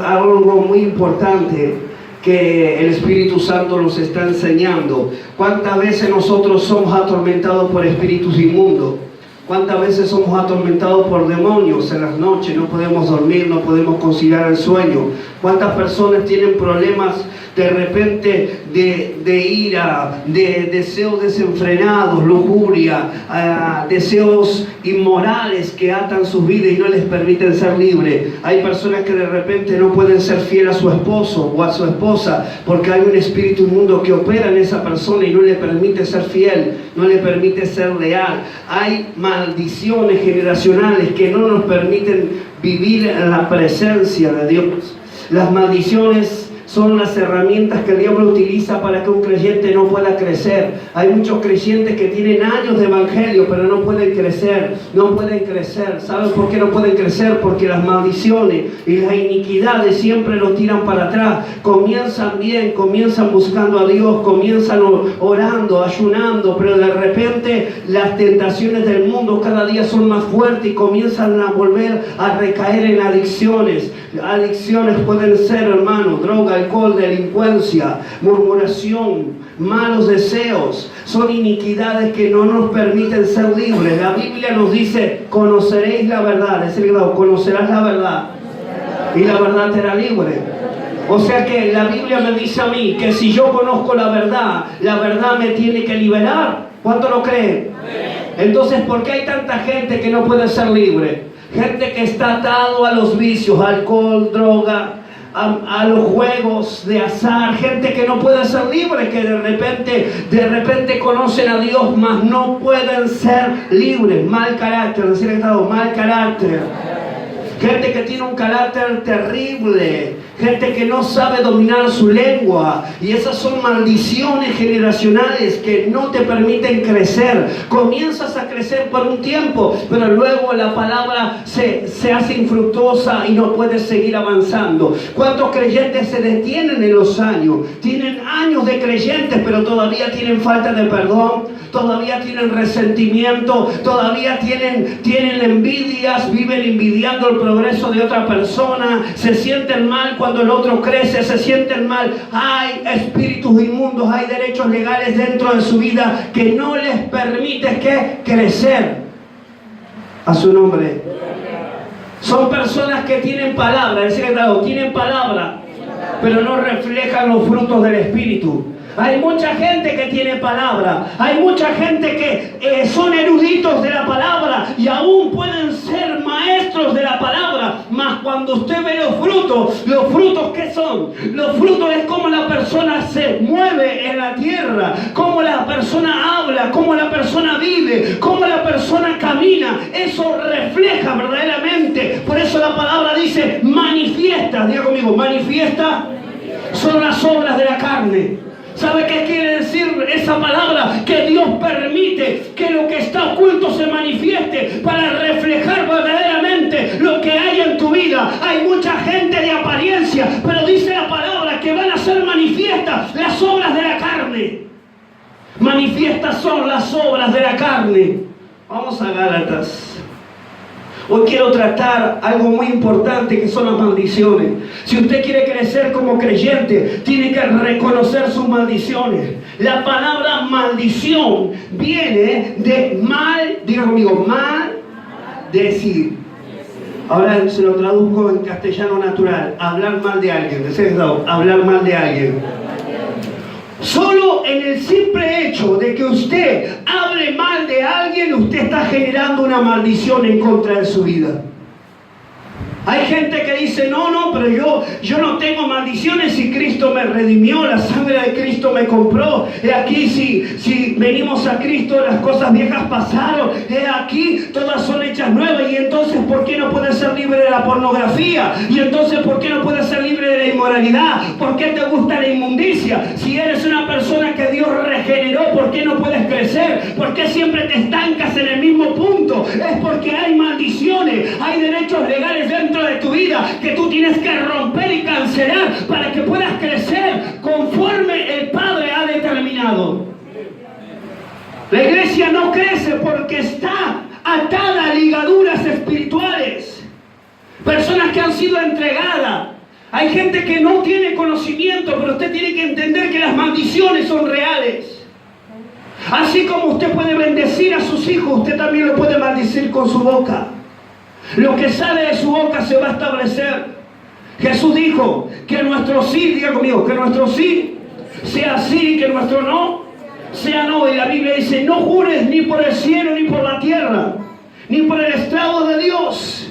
Algo muy importante que el Espíritu Santo nos está enseñando. ¿Cuántas veces nosotros somos atormentados por espíritus inmundos? ¿Cuántas veces somos atormentados por demonios en las noches? No podemos dormir, no podemos conciliar el sueño. ¿Cuántas personas tienen problemas de repente de ira, de deseos desenfrenados, lujuria, deseos inmorales que atan sus vidas y no les permiten ser libres? Hay personas que de repente no pueden ser fieles a su esposo o a su esposa porque hay un espíritu inmundo que opera en esa persona y no le permite ser fiel, no le permite ser leal. Hay maldiciones generacionales que no nos permiten vivir en la presencia de Dios. Las maldiciones son las herramientas que el diablo utiliza para que un creyente no pueda crecer. Hay muchos creyentes que tienen años de evangelio, pero no pueden crecer, no pueden crecer. ¿Saben por qué no pueden crecer? Porque las maldiciones y las iniquidades siempre lo tiran para atrás. Comienzan bien, comienzan buscando a Dios, comienzan orando, ayunando, pero de repente las tentaciones del mundo cada día son más fuertes y comienzan a volver a recaer en adicciones. Adicciones pueden ser, hermano, droga, alcohol, delincuencia, murmuración, malos deseos. Son iniquidades que no nos permiten ser libres. La Biblia nos dice: conoceréis la verdad. Es el grado, conocerás la verdad y la verdad te hará libre. O sea que la Biblia me dice a mí que si yo conozco la verdad me tiene que liberar. ¿Cuánto lo creen? Entonces, ¿por qué hay tanta gente que no puede ser libre? Gente que está atado a los vicios, alcohol, droga, a los juegos de azar, gente que no puede ser libre, que de repente conocen a Dios, mas no pueden ser libres. Mal carácter, decir estado, mal carácter. Gente que tiene un carácter terrible, gente que no sabe dominar su lengua, y esas son maldiciones generacionales que no te permiten crecer. Comienzas a crecer por un tiempo, pero luego la palabra se hace infructuosa y no puedes seguir avanzando. ¿Cuántos creyentes se detienen en los años? Tienen años de creyentes, pero todavía tienen falta de perdón, todavía tienen resentimiento, todavía tienen envidias, viven envidiando el progreso de otra persona, se sienten mal cuando el otro crece, se sienten mal. Hay espíritus inmundos, hay derechos legales dentro de su vida que no les permite crecer. A su nombre. Son personas que tienen palabra, es decir, tienen palabra, pero no reflejan los frutos del Espíritu. Hay mucha gente que tiene palabra, hay mucha gente que son eruditos de la palabra y aún pueden ser maestros de la palabra, mas cuando usted ve los frutos ¿qué son? Los frutos es cómo la persona se mueve en la tierra, cómo la persona habla, cómo la persona vive, cómo la persona camina. Eso refleja verdaderamente. Por eso la palabra dice manifiesta, diga conmigo, manifiesta son las obras de la carne. ¿Sabe qué quiere decir esa palabra? Que Dios permite que lo que está oculto se manifieste para reflejar verdaderamente lo que hay en tu vida. Hay mucha gente de apariencia, pero dice la palabra que van a ser manifiestas las obras de la carne. Manifiestas son las obras de la carne. Vamos a Gálatas. Hoy quiero tratar algo muy importante que son las maldiciones. Si usted quiere crecer como creyente, tiene que reconocer sus maldiciones. La palabra maldición viene de mal, diga conmigo, mal decir. Ahora se lo traduzco en castellano natural. Hablar mal de alguien. Hablar mal de alguien. Solo en el simple hecho de que usted hable mal de alguien, usted está generando una maldición en contra de su vida. Hay gente que dice, no, pero yo no tengo maldiciones si Cristo me redimió, la sangre de Cristo me compró. He aquí, si venimos a Cristo, las cosas viejas pasaron. He aquí, todas son hechas nuevas. Y entonces, ¿por qué no puedes ser libre de la pornografía? Y entonces, ¿por qué no puedes ser libre de la inmoralidad? ¿Por qué te gusta la inmundicia? Si eres una persona que Dios regeneró, ¿por qué no puedes crecer? ¿Por qué siempre te estancas en el mismo punto? Es porque hay maldiciones, hay derechos legales dentro de tu vida que tú tienes que romper y cancelar para que puedas crecer conforme el Padre ha determinado. La iglesia no crece porque está atada a ligaduras espirituales. Personas que han sido entregadas Hay gente que no tiene conocimiento, pero usted tiene que entender que las maldiciones son reales. Así como usted puede bendecir a sus hijos, usted también lo puede maldecir con su boca. Lo que sale de su boca se va a establecer. Jesús dijo que nuestro sí, diga conmigo, que nuestro sí sea sí y que nuestro no sea no. Y la Biblia dice, no jures ni por el cielo ni por la tierra, ni por el estrado de Dios.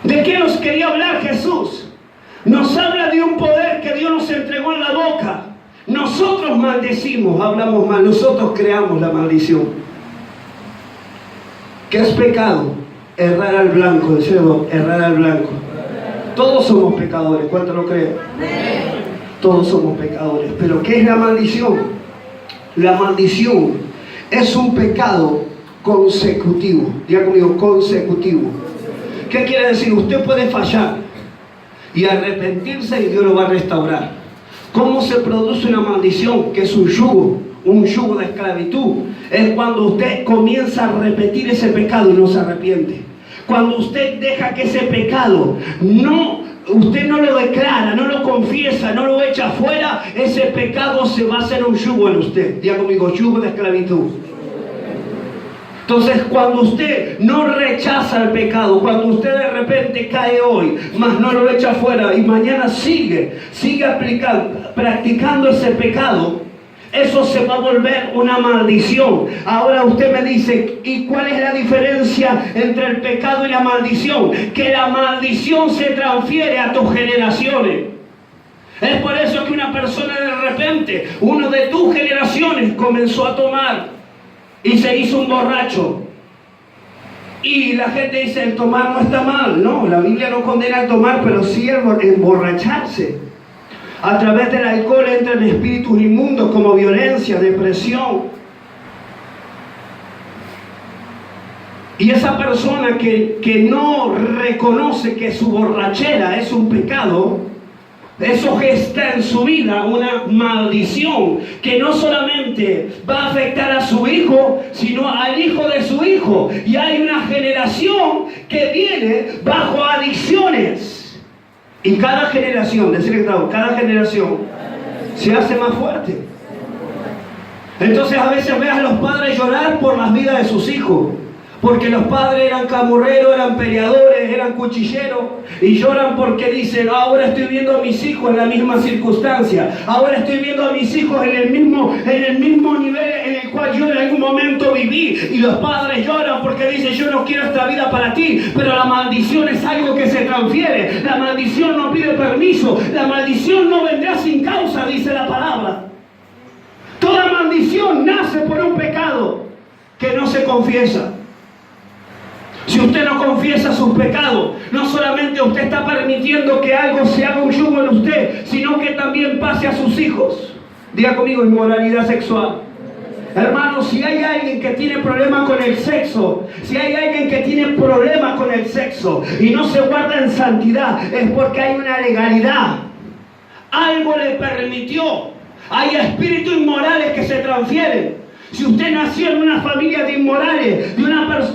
¿De qué nos quería hablar Jesús? Nos habla de un poder que Dios nos entregó en la boca. Nosotros maldecimos, hablamos mal, nosotros creamos la maldición. ¿Qué es pecado? Errar al blanco, deseo errar al blanco. Todos somos pecadores, ¿cuánto lo creen? Todos somos pecadores. Pero ¿qué es la maldición? La maldición es un pecado consecutivo. Diga conmigo, consecutivo. ¿Qué quiere decir? Usted puede fallar y arrepentirse y Dios lo va a restaurar. ¿Cómo se produce una maldición? Que es un yugo de esclavitud. Es cuando usted comienza a repetir ese pecado y no se arrepiente. Cuando usted deja que ese pecado usted no lo declara, no lo confiesa, no lo echa afuera, ese pecado se va a hacer un yugo en usted. Diga conmigo, yugo de esclavitud. Entonces, cuando usted no rechaza el pecado, cuando usted de repente cae hoy, mas no lo echa afuera y mañana sigue practicando ese pecado, eso se va a volver una maldición. Ahora usted me dice, ¿y cuál es la diferencia entre el pecado y la maldición? Que la maldición se transfiere a tus generaciones. Es por eso que una persona de repente, uno de tus generaciones comenzó a tomar y se hizo un borracho. Y la gente dice, el tomar no está mal. No, la Biblia no condena el tomar, pero sí el emborracharse. A través del alcohol entran espíritus inmundos como violencia, depresión. Y esa persona que no reconoce que su borrachera es un pecado, eso gesta en su vida una maldición que no solamente va a afectar a su hijo, sino al hijo de su hijo. Y hay una generación que viene bajo adicciones. Y cada generación, cada generación se hace más fuerte. Entonces a veces ves a los padres llorar por las vidas de sus hijos. Porque los padres eran camorreros, eran peleadores, eran cuchilleros. Y lloran porque dicen, ahora estoy viendo a mis hijos en la misma circunstancia. Ahora estoy viendo a mis hijos en el mismo nivel en el cual yo en algún momento viví. Y los padres lloran porque dicen, yo no quiero esta vida para ti. Pero la maldición es algo que se transfiere. La maldición no pide permiso. La maldición no vendrá sin causa, dice la palabra. Toda maldición nace por un pecado que no se confiesa. Si usted no confiesa sus pecados, no solamente usted está permitiendo que algo se haga un yugo en usted, sino que también pase a sus hijos. Diga conmigo, inmoralidad sexual. Hermanos, si hay alguien que tiene problemas con el sexo, si hay alguien que tiene problemas con el sexo y no se guarda en santidad, es porque hay una legalidad. Algo le permitió. Hay espíritus inmorales que se transfieren. Si usted nació en una familia de inmorales,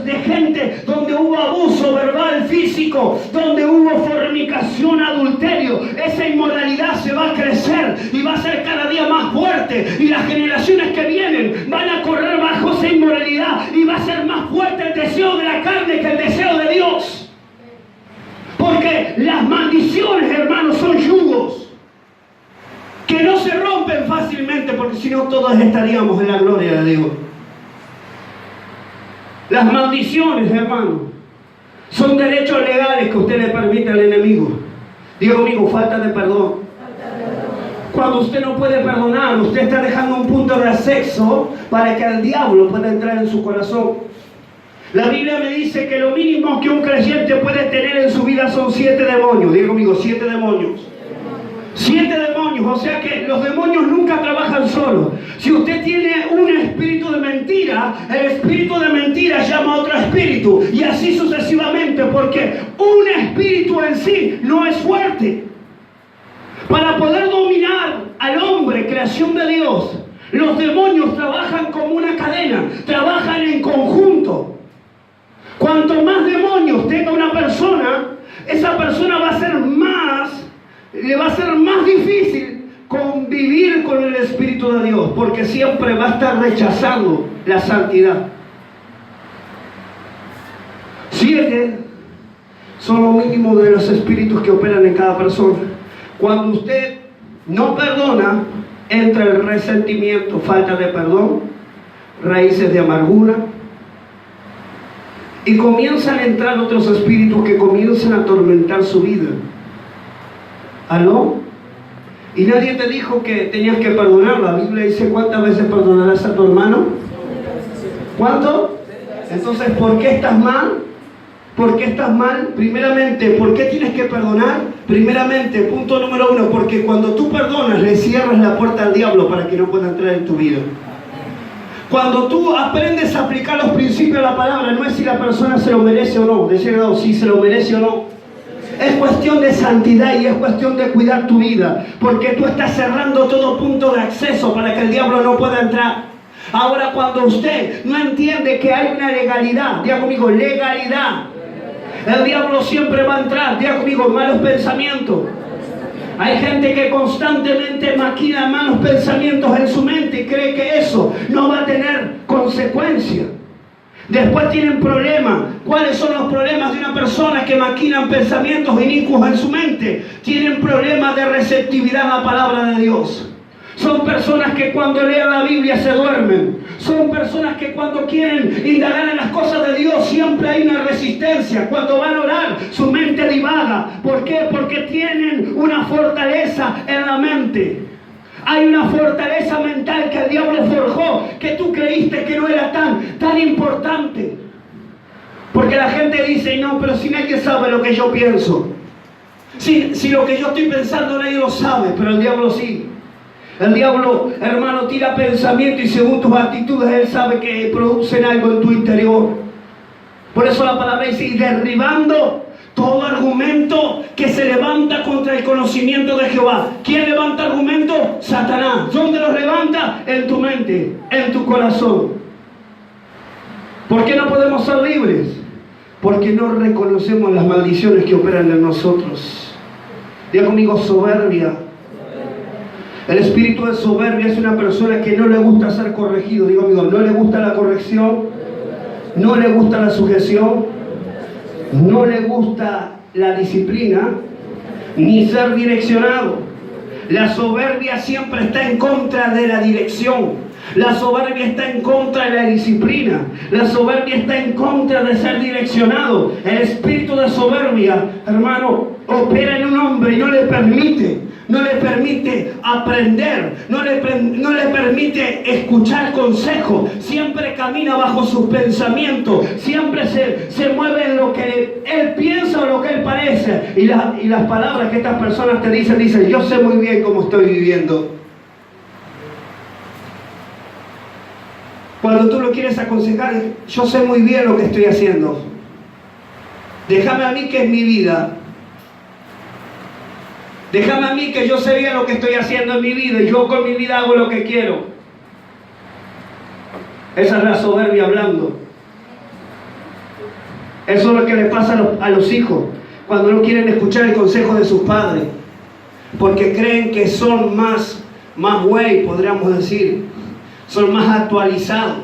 de gente donde hubo abuso verbal, físico, donde hubo fornicación, adulterio, esa inmoralidad se va a crecer y va a ser cada día más fuerte. Y las generaciones que vienen van a correr bajo esa inmoralidad y va a ser más fuerte el deseo de la carne que el deseo de Dios. Porque las maldiciones, hermanos, son yugos que no se rompen fácilmente, porque si no todos estaríamos en la gloria de Dios. Las maldiciones, hermano, son derechos legales que usted le permite al enemigo. Diga conmigo, falta de perdón. Cuando usted no puede perdonar, usted está dejando un punto de acceso para que el diablo pueda entrar en su corazón. La Biblia me dice que lo mínimo que un creyente puede tener en su vida son 7 demonios. Diga conmigo, 7 demonios. 7 demonios, o sea que los demonios nunca trabajan solos. Si usted tiene un espíritu de mentira, el espíritu de mentira llama a otro espíritu, y así sucesivamente, porque un espíritu en sí no es fuerte. Para poder dominar al hombre, creación de Dios, los demonios trabajan como una cadena, trabajan en conjunto. Cuanto más demonios tenga una persona, esa persona va a ser más le va a ser más difícil convivir con el Espíritu de Dios, porque siempre va a estar rechazando la santidad. 7 son lo mínimo de los espíritus que operan en cada persona. Cuando usted no perdona, entra el resentimiento, falta de perdón, raíces de amargura, y comienzan a entrar otros espíritus que comienzan a atormentar su vida. ¿Aló? Y nadie te dijo que tenías que perdonar. La Biblia dice: ¿cuántas veces perdonarás a tu hermano? ¿Cuánto? Entonces, ¿por qué estás mal? ¿Por qué estás mal? Primeramente, ¿por qué tienes que perdonar? Primeramente, punto número 1, porque cuando tú perdonas, le cierras la puerta al diablo para que no pueda entrar en tu vida. Cuando tú aprendes a aplicar los principios de la palabra, no es si la persona se lo merece o no, decir si se lo merece o no. Es cuestión de santidad y es cuestión de cuidar tu vida, porque tú estás cerrando todo punto de acceso para que el diablo no pueda entrar. Ahora, cuando usted no entiende que hay una legalidad, diga conmigo, legalidad. El diablo siempre va a entrar, diga conmigo, malos pensamientos. Hay gente que constantemente maquina malos pensamientos en su mente y cree que eso no va a tener consecuencias. Después tienen problemas. ¿Cuáles son los problemas de una persona que maquina pensamientos inicuos en su mente? Tienen problemas de receptividad a la palabra de Dios. Son personas que cuando leen la Biblia se duermen. Son personas que cuando quieren indagar en las cosas de Dios siempre hay una resistencia. Cuando van a orar, su mente divaga. ¿Por qué? Porque tienen una fortaleza en la mente. Hay una fortaleza mental que el diablo forjó, que tú creíste que no era tan importante. Porque la gente dice: no, pero si nadie sabe lo que yo pienso. Si lo que yo estoy pensando nadie lo sabe, pero el diablo sí. El diablo, hermano, tira pensamiento y según tus actitudes él sabe que producen algo en tu interior. Por eso la palabra dice: y derribando todo argumento que se levanta contra el conocimiento de Jehová. ¿Quién levanta argumento? Satanás. ¿Dónde los levanta? En tu mente, en tu corazón. ¿Por qué no podemos ser libres? Porque no reconocemos las maldiciones que operan en nosotros. Diga conmigo: soberbia. El espíritu de soberbia es una persona que no le gusta ser corregido. Digo, amigo, no le gusta la corrección, no le gusta la sujeción, no le gusta la disciplina, ni ser direccionado. La soberbia siempre está en contra de la dirección. La soberbia está en contra de la disciplina. La soberbia está en contra de ser direccionado. El espíritu de soberbia, hermano, opera en un hombre y no le permite aprender, no le permite escuchar consejo. Siempre camina bajo sus pensamientos, siempre se mueve en lo que él piensa o lo que él parece. Y las palabras que estas personas te dicen: yo sé muy bien cómo estoy viviendo. Cuando tú lo quieres aconsejar, yo sé muy bien lo que estoy haciendo. Déjame a mí que es mi vida. Déjame a mí que yo sé bien lo que estoy haciendo en mi vida y yo con mi vida hago lo que quiero. Esa es la soberbia hablando. Eso es lo que le pasa a los hijos cuando no quieren escuchar el consejo de sus padres, porque creen que son más güey, podríamos decir, son más actualizados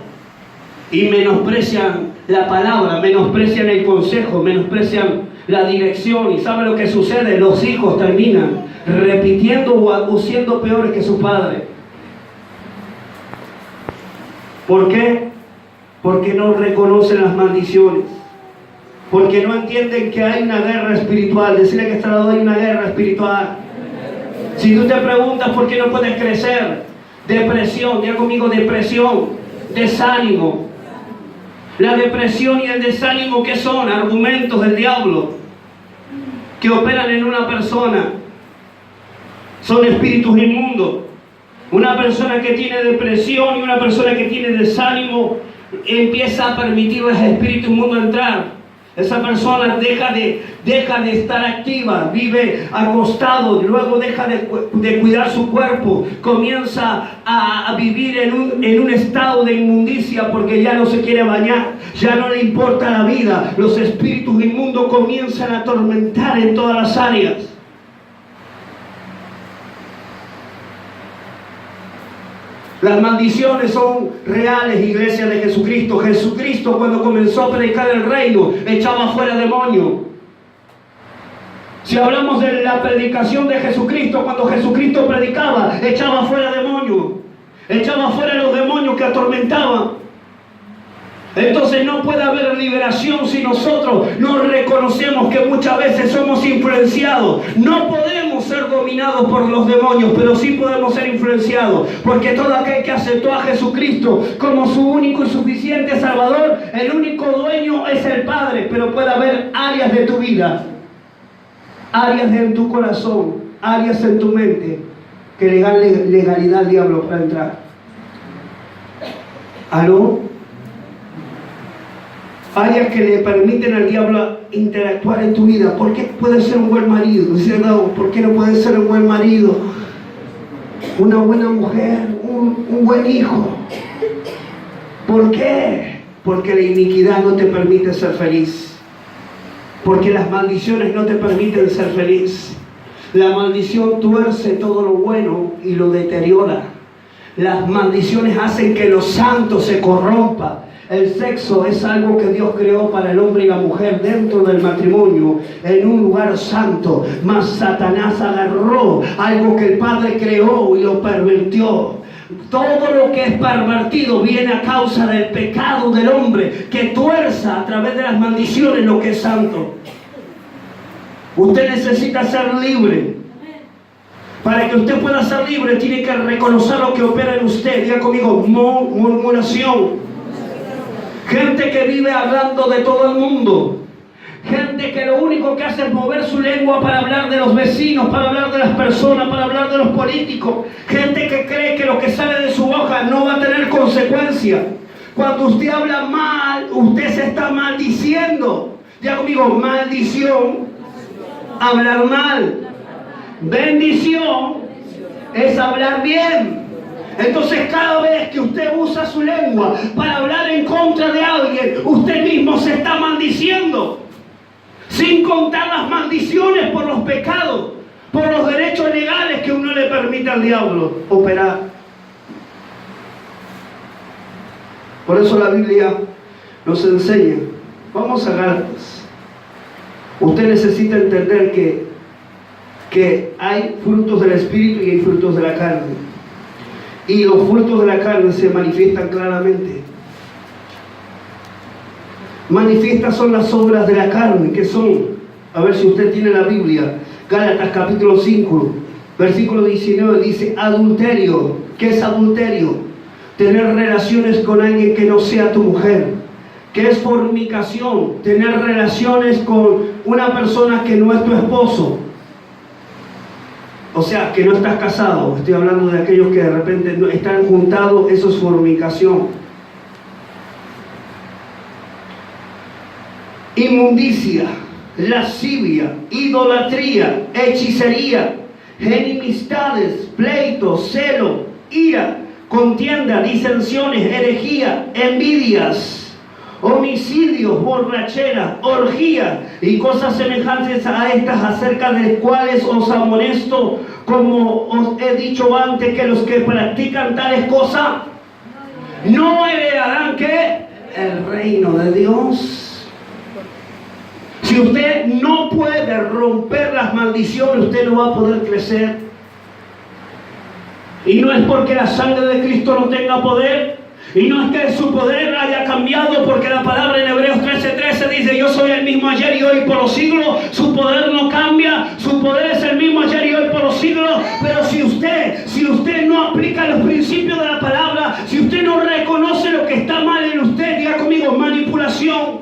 y menosprecian la palabra, menosprecian el consejo, menosprecian la dirección. ¿Y sabe lo que sucede? Los hijos terminan repitiendo o siendo peores que sus padres. ¿Por qué? Porque no reconocen las maldiciones, porque no entienden que hay una guerra espiritual. Decirle que está al lado: hay una guerra espiritual. Si tú te preguntas por qué no puedes crecer, depresión, diga conmigo, depresión, desánimo. La depresión y el desánimo, ¿qué son? Argumentos del diablo que operan en una persona. Son espíritus inmundos. Una persona que tiene depresión y una persona que tiene desánimo empieza a permitir a ese espíritu inmundo entrar. Esa persona deja de estar activa, vive acostado, luego deja de cuidar su cuerpo, comienza a vivir en un estado de inmundicia porque ya no se quiere bañar, ya no le importa la vida. Los espíritus inmundos comienzan a atormentar en todas las áreas. Las maldiciones son reales, iglesia de Jesucristo. Jesucristo, cuando comenzó a predicar el reino, echaba fuera demonios. Si hablamos de la predicación de Jesucristo, cuando Jesucristo predicaba, echaba fuera demonios. Echaba fuera los demonios que atormentaban. Entonces no puede haber liberación si nosotros no reconocemos que muchas veces somos influenciados. No podemos ser dominados por los demonios, pero sí podemos ser influenciados. Porque todo aquel que aceptó a Jesucristo como su único y suficiente Salvador, el único dueño es el Padre. Pero puede haber áreas de tu vida, áreas en tu corazón, áreas en tu mente que le dan legalidad al diablo para entrar. ¿Aló? Áreas que le permiten al diablo interactuar en tu vida. ¿Por qué puedes ser un buen marido? Dice, no, ¿por qué no puedes ser un buen marido? Una buena mujer, un buen hijo. ¿Por qué? Porque la iniquidad no te permite ser feliz. Porque las maldiciones no te permiten ser feliz. La maldición tuerce todo lo bueno y lo deteriora. Las maldiciones hacen que lo santo se corrompa. El sexo es algo que Dios creó para el hombre y la mujer dentro del matrimonio, en un lugar santo. Mas Satanás agarró algo que el Padre creó y lo pervirtió. Todo lo que es pervertido viene a causa del pecado del hombre, que tuerza a través de las maldiciones lo que es santo. Usted necesita ser libre. Para que usted pueda ser libre, tiene que reconocer lo que opera en usted. Diga conmigo, murmuración. Gente que vive hablando de todo el mundo. Gente que lo único que hace es mover su lengua para hablar de los vecinos, para hablar de las personas, para hablar de los políticos. Gente que cree que lo que sale de su boca no va a tener consecuencia. Cuando usted habla mal, usted se está maldiciendo. Ya conmigo, maldición, hablar mal. Bendición es hablar bien. Entonces cada vez que usted usa su lengua para hablar en contra de alguien, usted mismo se está maldiciendo. Sin contar las maldiciones por los pecados, por los derechos legales que uno le permite al diablo operar. Por eso la Biblia nos enseña. Vamos a Gálatas. Usted necesita entender que hay frutos del Espíritu y hay frutos de la carne. Y los frutos de la carne se manifiestan claramente. Manifiestas son las obras de la carne, que son, a ver si usted tiene la Biblia, Gálatas capítulo 5, versículo 19, dice adulterio. ¿Qué es adulterio? Tener relaciones con alguien que no sea tu mujer. ¿Qué es fornicación? Tener relaciones con una persona que no es tu esposo. O sea, que no estás casado. Estoy hablando de aquellos que de repente no están juntados. Eso es fornicación. Inmundicia, lascivia, idolatría, hechicería, enemistades, pleitos, celo, ira, contienda, disensiones, herejía, envidias, homicidios, borrachera, orgía y cosas semejantes a estas, acerca de las cuales os amonesto, como os he dicho antes, que los que practican tales cosas no heredarán ¿qué? El reino de Dios. Si usted no puede romper las maldiciones, usted no va a poder crecer. Y no es porque la sangre de Cristo no tenga poder, y no es que su poder haya cambiado, porque la palabra en Hebreos 13:13 dice: yo soy el mismo ayer y hoy por los siglos. Su poder no cambia, su poder es el mismo ayer y hoy por los siglos. Pero si usted no aplica los principios de la palabra, si usted no reconoce lo que está mal en usted, diga conmigo, manipulación.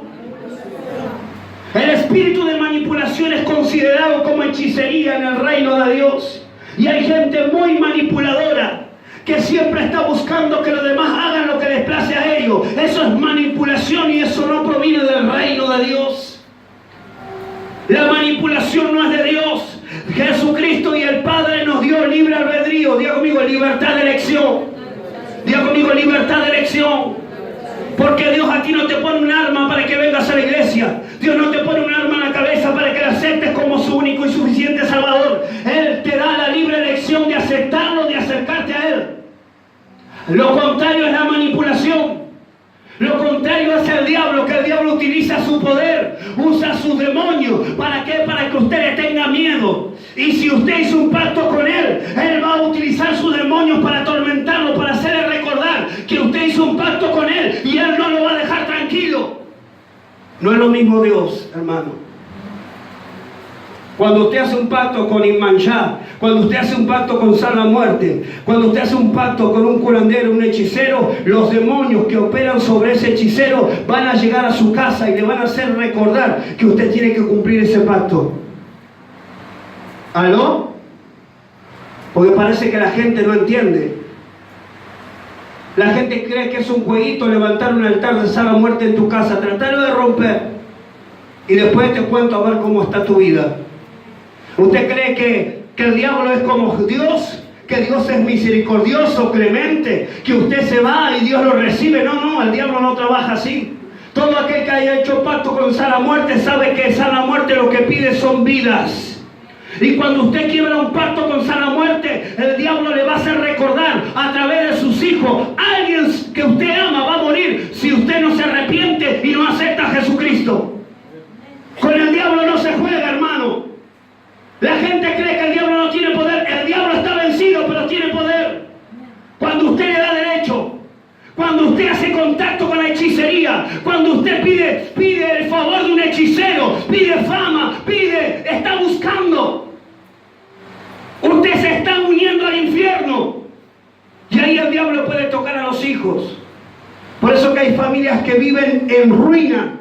El espíritu de manipulación es considerado como hechicería en el reino de Dios. Y hay gente muy manipuladora que siempre está buscando que los demás hagan lo que les place a ellos. Eso es manipulación y eso no proviene del reino de Dios. La manipulación no es de Dios. Jesucristo y el Padre nos dio libre albedrío. Diga conmigo, libertad de elección. Diga conmigo, libertad de elección. Porque Dios a ti no te pone un arma para que vengas a la iglesia. Dios no te pone un arma en la cabeza para que la aceptes como su único y suficiente Salvador. Él te da la libre elección de aceptarlo, de acercarte a Él. Lo contrario es la manipulación. Lo contrario es el diablo, que el diablo utiliza su poder, usa sus demonios. ¿Para qué? Para que usted le tenga miedo. Y si usted hizo un pacto con él, él va a utilizar sus demonios para atormentarlo, para hacerle recordar que usted hizo un pacto con él y él no lo va a dejar tranquilo. No es lo mismo Dios, hermano. Cuando usted hace un pacto con Imanjá, cuando usted hace un pacto con Sana Muerte, cuando usted hace un pacto con un curandero, un hechicero, los demonios que operan sobre ese hechicero van a llegar a su casa y le van a hacer recordar que usted tiene que cumplir ese pacto. ¿Aló? Porque parece que la gente no entiende. La gente cree que es un jueguito levantar un altar de Sana Muerte en tu casa, tratarlo de romper y después te cuento a ver cómo está tu vida. ¿Usted cree que el diablo es como Dios? ¿Que Dios es misericordioso, clemente? ¿Que usted se va y Dios lo recibe? No, el diablo no trabaja así. Todo aquel que haya hecho pacto con Sana Muerte sabe que Sana Muerte lo que pide son vidas. Y cuando usted quiebra un pacto con Sana Muerte, el diablo le va a hacer recordar a través de sus hijos: alguien que usted ama va a morir si usted no se arrepiente y no acepta a Jesucristo. Con el diablo no se juega, hermano. La gente cree que el diablo no tiene poder. El diablo está vencido, pero tiene poder. Cuando usted le da derecho, cuando usted hace contacto con la hechicería, cuando usted pide el favor de un hechicero, pide fama, está buscando. Usted se está uniendo al infierno. Y ahí el diablo puede tocar a los hijos. Por eso que hay familias que viven en ruina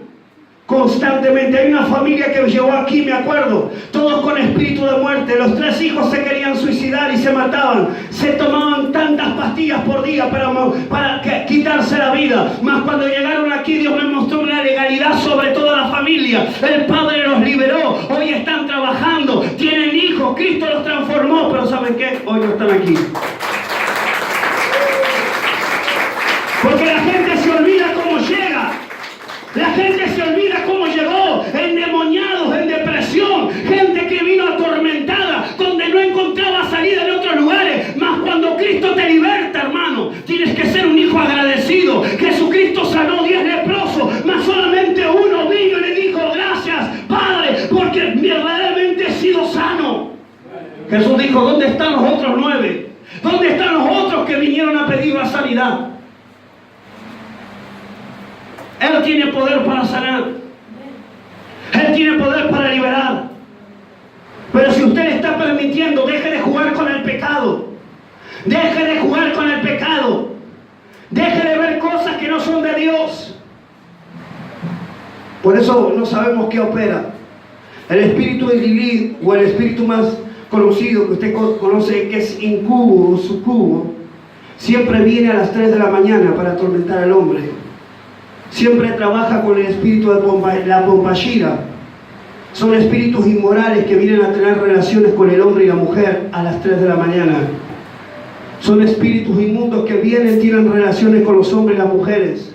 constantemente. Hay una familia que llegó aquí, me acuerdo, todos con espíritu de muerte. Los 3 hijos se querían suicidar y se mataban. Se tomaban tantas pastillas por día para quitarse la vida. Mas cuando llegaron aquí, Dios me mostró una legalidad sobre toda la familia. El Padre los liberó. Hoy están trabajando, tienen hijos, Cristo los transformó. Pero ¿saben qué? Hoy no están aquí. Porque la gente se olvida cómo llega. La gente se olvida cómo llegó, endemoniados, en depresión, gente que vino atormentada, donde no encontraba salida en otros lugares. Mas cuando Cristo te liberta, hermano, tienes que ser un hijo agradecido. Jesucristo sanó 10 leprosos, mas solamente uno vino y le dijo: gracias, Padre, porque verdaderamente he sido sano. Jesús dijo: ¿dónde están los otros 9? ¿Dónde están los otros que vinieron a pedir la sanidad? Él tiene poder para sanar. Él tiene poder para liberar. Pero si usted está permitiendo, deje de jugar con el pecado. Deje de jugar con el pecado. Deje de ver cosas que no son de Dios. Por eso no sabemos qué opera. El espíritu de Lilith, o el espíritu más conocido que usted conoce, que es incubo o sucubo, siempre viene a las 3 de la mañana para atormentar al hombre. Siempre trabaja con el espíritu de la Pompashira. Son espíritus inmorales que vienen a tener relaciones con el hombre y la mujer a las 3 de la mañana. Son espíritus inmundos que vienen, tienen relaciones con los hombres y las mujeres.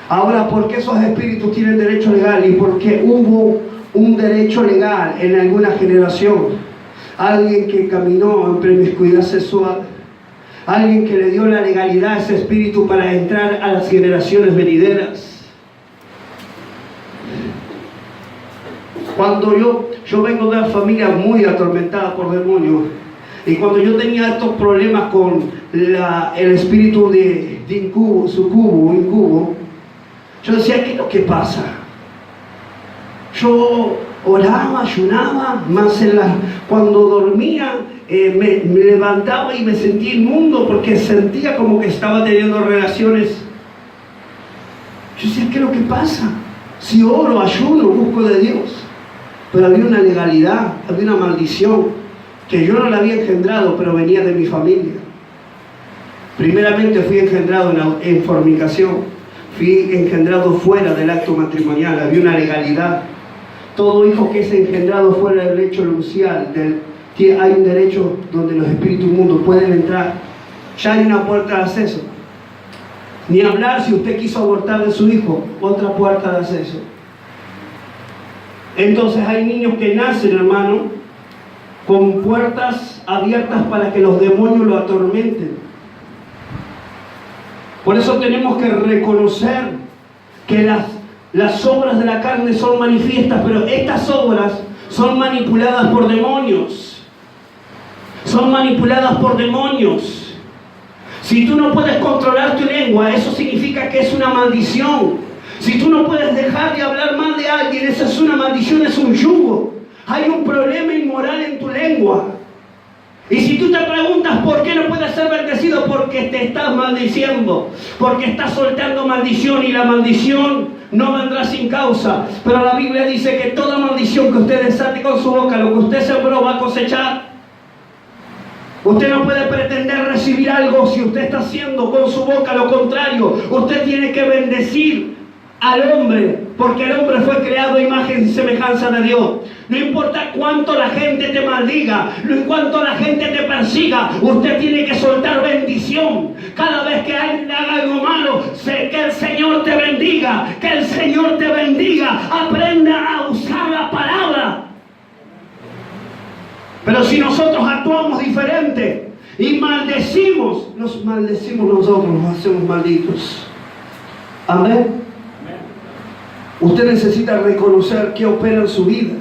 Ahora, ¿por qué esos espíritus tienen derecho legal? Y porque hubo un derecho legal en alguna generación. Alguien que caminó en promiscuidad sexual. Alguien que le dio la legalidad a ese espíritu para entrar a las generaciones venideras. Cuando yo vengo de una familia muy atormentada por demonios, y cuando yo tenía estos problemas con el espíritu de incubo, sucubo, yo decía: ¿qué es lo que pasa? Yo oraba, ayunaba, más cuando dormía me levantaba y me sentía inmundo porque sentía como que estaba teniendo relaciones. Yo decía: ¿qué es lo que pasa? Si oro, ayuno, busco de Dios. Pero había una legalidad, había una maldición que yo no la había engendrado, pero venía de mi familia. Primeramente fui engendrado en fornicación, fui engendrado fuera del acto matrimonial, había una legalidad. Todo hijo que es engendrado fuera del derecho nupcial, hay un derecho donde los espíritus inmundos pueden entrar. Ya hay una puerta de acceso. Ni hablar si usted quiso abortar de su hijo, otra puerta de acceso. Entonces hay niños que nacen, hermano, con puertas abiertas para que los demonios lo atormenten. Por eso tenemos que reconocer que las obras de la carne son manifiestas, pero estas obras son manipuladas por demonios. Son manipuladas por demonios. Si tú no puedes controlar tu lengua, eso significa que es una maldición. Si tú no puedes dejar de hablar mal de alguien, esa es una maldición, es un yugo. Hay un problema inmoral en tu lengua. Y si tú te preguntas por qué no puedes ser bendecido, porque te estás maldiciendo, porque estás soltando maldición, y la maldición no vendrá sin causa. Pero la Biblia dice que toda maldición que usted desate con su boca, lo que usted sembró va a cosechar. Usted no puede pretender recibir algo si usted está haciendo con su boca lo contrario. Usted tiene que bendecir al hombre, porque el hombre fue creado a imagen y semejanza de Dios. No importa cuánto la gente te maldiga, no importa cuánto la gente te persiga, usted tiene que soltar bendición. Cada vez que alguien haga algo malo, sé que el Señor te bendiga, que el Señor te bendiga. Aprenda a usar la palabra. Pero si nosotros actuamos diferente y maldecimos, nos maldecimos nosotros, nos hacemos malditos. Amén. Usted necesita reconocer qué opera en su vida.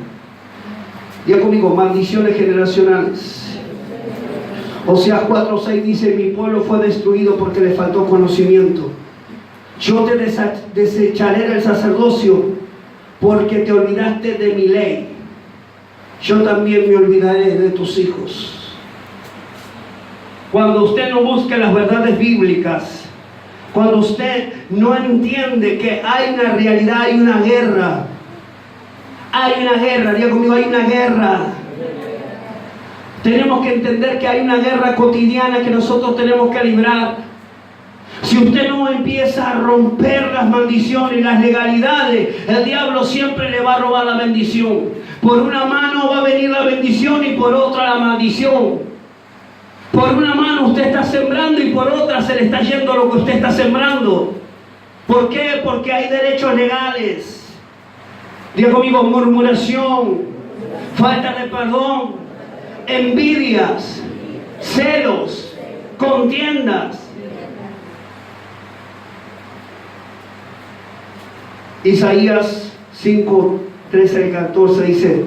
Diga conmigo, maldiciones generacionales. Oseas 4:6 dice: mi pueblo fue destruido porque le faltó conocimiento. Yo te desecharé del sacerdocio porque te olvidaste de mi ley. Yo también me olvidaré de tus hijos. Cuando usted no busca las verdades bíblicas, cuando usted no entiende que hay una realidad, hay una guerra. Hay una guerra, diga conmigo, hay una guerra. Tenemos que entender que hay una guerra cotidiana que nosotros tenemos que librar. Si usted no empieza a romper las maldiciones, las legalidades, el diablo siempre le va a robar la bendición. Por una mano va a venir la bendición y por otra la maldición. Por una mano usted está sembrando y por otra se le está yendo lo que usted está sembrando. ¿Por qué? Porque hay derechos legales. Diga conmigo, murmuración, falta de perdón, envidias, celos, contiendas. Isaías 5, 13 al 14 dice: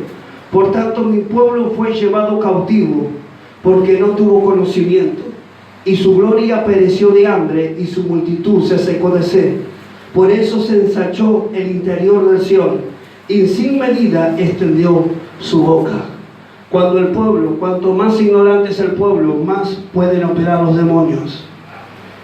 por tanto mi pueblo fue llevado cautivo porque no tuvo conocimiento, y su gloria pereció de hambre y su multitud se secó de sed. Por eso se ensanchó el interior del Sión y sin medida extendió su boca. Cuando el pueblo, cuanto más ignorante es el pueblo, más pueden operar los demonios.